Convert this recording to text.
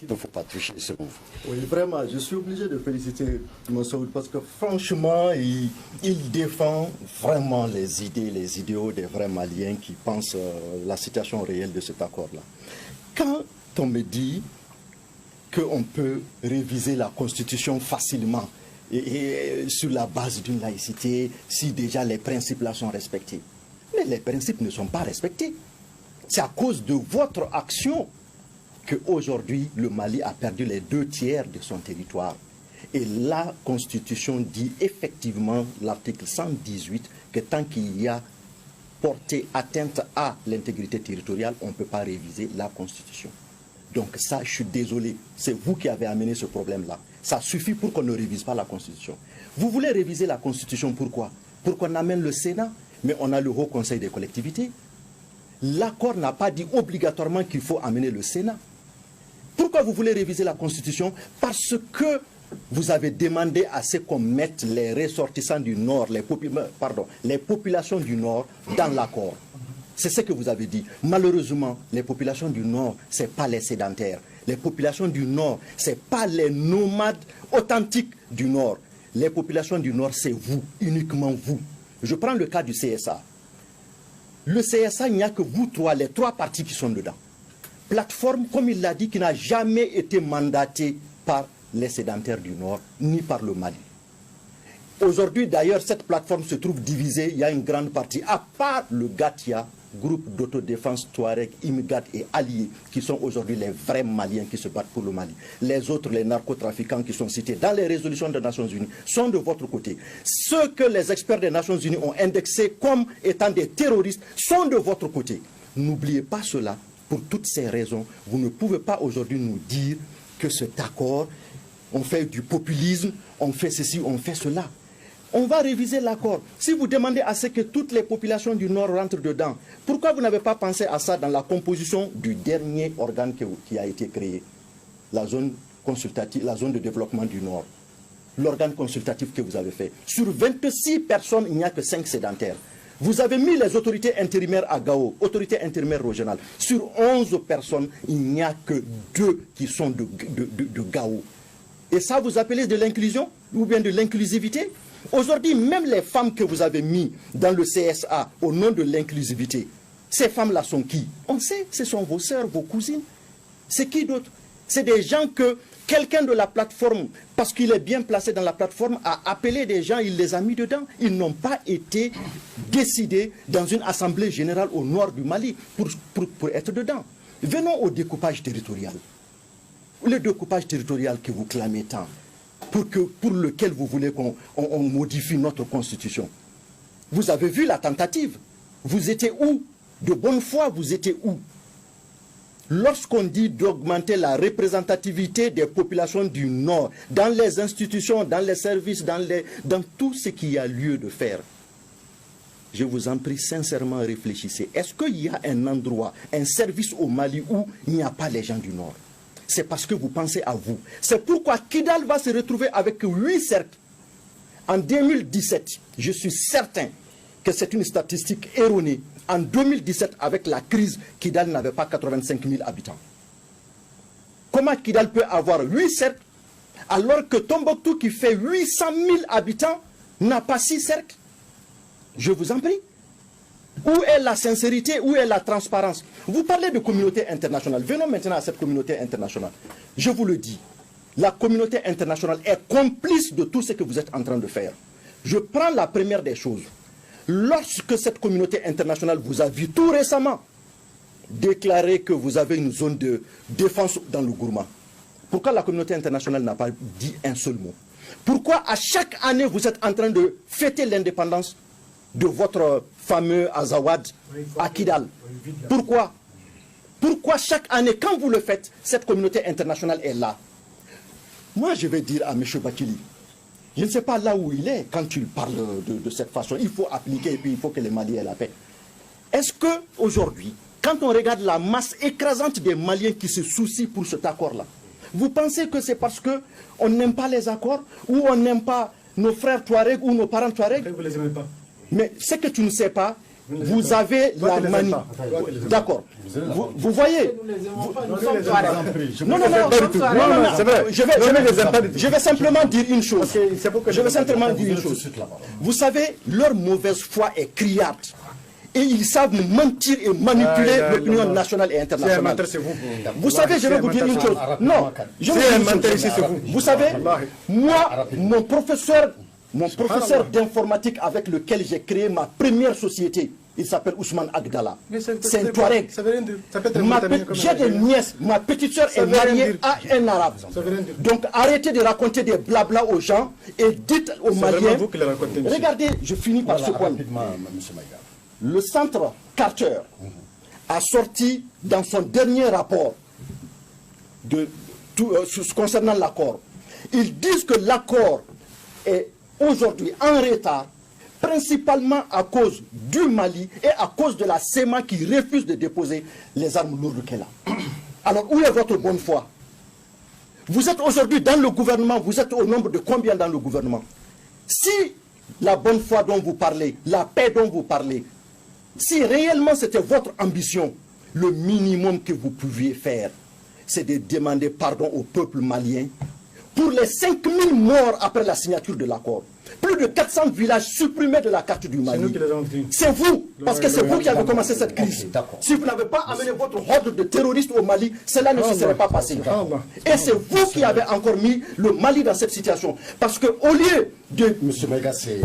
qu'il ne faut pas toucher selon vous. Oui, vraiment, je suis obligé de féliciter Monssoud parce que franchement, il défend vraiment les idées, les idéaux des vrais Maliens qui pensent la situation réelle de cet accord-là. Quand on me dit qu'on peut réviser la Constitution facilement et sur la base d'une laïcité, si déjà les principes là sont respectés. Mais les principes ne sont pas respectés. C'est à cause de votre action qu'aujourd'hui, le Mali a perdu les 2/3 de son territoire. Et la Constitution dit effectivement, l'article 118, que tant qu'il y a porté atteinte à l'intégrité territoriale, on ne peut pas réviser la Constitution. Donc ça, je suis désolé, c'est vous qui avez amené ce problème-là. Ça suffit pour qu'on ne révise pas la Constitution. Vous voulez réviser la Constitution, pourquoi? Pour qu'on amène le Sénat, mais on a le Haut Conseil des collectivités. L'accord n'a pas dit obligatoirement qu'il faut amener le Sénat. Pourquoi vous voulez réviser la Constitution? Parce que vous avez demandé à ce qu'on mette les ressortissants du Nord, les populations du Nord dans l'accord. C'est ce que vous avez dit. Malheureusement, les populations du Nord, ce n'est pas les sédentaires. Les populations du Nord, ce n'est pas les nomades authentiques du Nord. Les populations du Nord, c'est vous, uniquement vous. Je prends le cas du CSA. Le CSA, il n'y a que vous trois, les trois partis qui sont dedans. Plateforme, comme il l'a dit, qui n'a jamais été mandatée par les sédentaires du Nord, ni par le Mali. Aujourd'hui, d'ailleurs, cette plateforme se trouve divisée. Il y a une grande partie, à part le GATIA, groupe d'autodéfense Touareg, Imgat et alliés, qui sont aujourd'hui les vrais Maliens qui se battent pour le Mali. Les autres, les narcotrafiquants qui sont cités dans les résolutions des Nations Unies, sont de votre côté. Ceux que les experts des Nations Unies ont indexés comme étant des terroristes sont de votre côté. N'oubliez pas cela. Pour toutes ces raisons, vous ne pouvez pas aujourd'hui nous dire que cet accord, on fait du populisme, on fait ceci, on fait cela. On va réviser l'accord. Si vous demandez à ce que toutes les populations du Nord rentrent dedans, pourquoi vous n'avez pas pensé à ça dans la composition du dernier organe qui a été créé? La zone consultative, la zone de développement du Nord. L'organe consultatif que vous avez fait. Sur 26 personnes, il n'y a que 5 sédentaires. Vous avez mis les autorités intérimaires à Gao, autorités intérimaires régionales. Sur 11 personnes, il n'y a que 2 qui sont de Gao. Et ça, vous appelez de l'inclusion ou bien de l'inclusivité? Aujourd'hui, même les femmes que vous avez mis dans le CSA au nom de l'inclusivité, ces femmes-là sont qui? On sait, ce sont vos sœurs, vos cousines. C'est qui d'autre? C'est des gens que quelqu'un de la plateforme, parce qu'il est bien placé dans la plateforme, a appelé des gens, il les a mis dedans. Ils n'ont pas été décidés dans une assemblée générale au nord du Mali pour être dedans. Venons au découpage territorial. Le découpage territorial que vous clamez tant, pour lequel vous voulez qu'on modifie notre constitution. Vous avez vu la tentative. Vous étiez où? De bonne foi, vous étiez où? Lorsqu'on dit d'augmenter la représentativité des populations du Nord, dans les institutions, dans les services, dans tout ce qu'il y a lieu de faire, je vous en prie sincèrement réfléchissez. Est-ce qu'il y a un endroit, un service au Mali où il n'y a pas les gens du Nord? C'est parce que vous pensez à vous. C'est pourquoi Kidal va se retrouver avec 8 cercles. En 2017, je suis certain que c'est une statistique erronée. En 2017, avec la crise, Kidal n'avait pas 85 000 habitants. Comment Kidal peut avoir 8 cercles alors que Tombouctou, qui fait 800 000 habitants, n'a pas 6 cercles? Je vous en prie. Où est la sincérité? Où est la transparence? Vous parlez de communauté internationale. Venons maintenant à cette communauté internationale. Je vous le dis, la communauté internationale est complice de tout ce que vous êtes en train de faire. Je prends la première des choses. Lorsque cette communauté internationale vous a vu tout récemment déclarer que vous avez une zone de défense dans le Gourma, pourquoi la communauté internationale n'a pas dit un seul mot? Pourquoi à chaque année vous êtes en train de fêter l'indépendance de votre fameux Azawad à Kidal? Pourquoi? Pourquoi chaque année, quand vous le faites, cette communauté internationale est là? Moi, je vais dire à M. Bakili, je ne sais pas là où il est quand il parle de cette façon. Il faut appliquer et puis il faut que les Maliens aient la paix. Est-ce qu'aujourd'hui, quand on regarde la masse écrasante des Maliens qui se soucient pour cet accord-là, vous pensez que c'est parce qu'on n'aime pas les accords ou on n'aime pas nos frères Touareg ou nos parents Touareg? Vous les aimez pas. Mais ce que tu ne sais pas, vous avez la manie. D'accord. Vous voyez. Non, c'est vrai. Je vais simplement dire une chose. Vous savez, leur mauvaise foi est criarde. Et ils savent mentir et manipuler l'opinion nationale et internationale. Vous savez, je vais vous dire une chose. Non, je vais vous dire une chose. Vous savez, moi, mon professeur d'informatique avec lequel j'ai créé ma première société, il s'appelle Ousmane Agdala. C'est un Touareg. J'ai des nièces. Ma petite soeur est mariée à un arabe. Donc arrêtez de raconter des blabla aux gens et dites aux Maliens. Regardez, je finis par ce point. Le centre Carter a sorti dans son dernier rapport concernant l'accord. Ils disent que l'accord est aujourd'hui en retard, principalement à cause du Mali et à cause de la CEMA qui refuse de déposer les armes lourdes qu'elle a. Alors, où est votre bonne foi? Vous êtes aujourd'hui dans le gouvernement, vous êtes au nombre de combien dans le gouvernement? Si la bonne foi dont vous parlez, la paix dont vous parlez, si réellement c'était votre ambition, le minimum que vous pouviez faire, c'est de demander pardon au peuple malien pour les 5000 morts après la signature de l'accord. Plus de 400 villages supprimés de la carte du Mali. C'est vous, parce que c'est vous qui avez commencé cette crise. Si vous n'avez pas amené votre horde de terroristes au Mali, cela ne se serait pas passé. Et c'est vous qui avez encore mis le Mali dans cette situation. Parce qu'au lieu de... Monsieur Maïga, c'est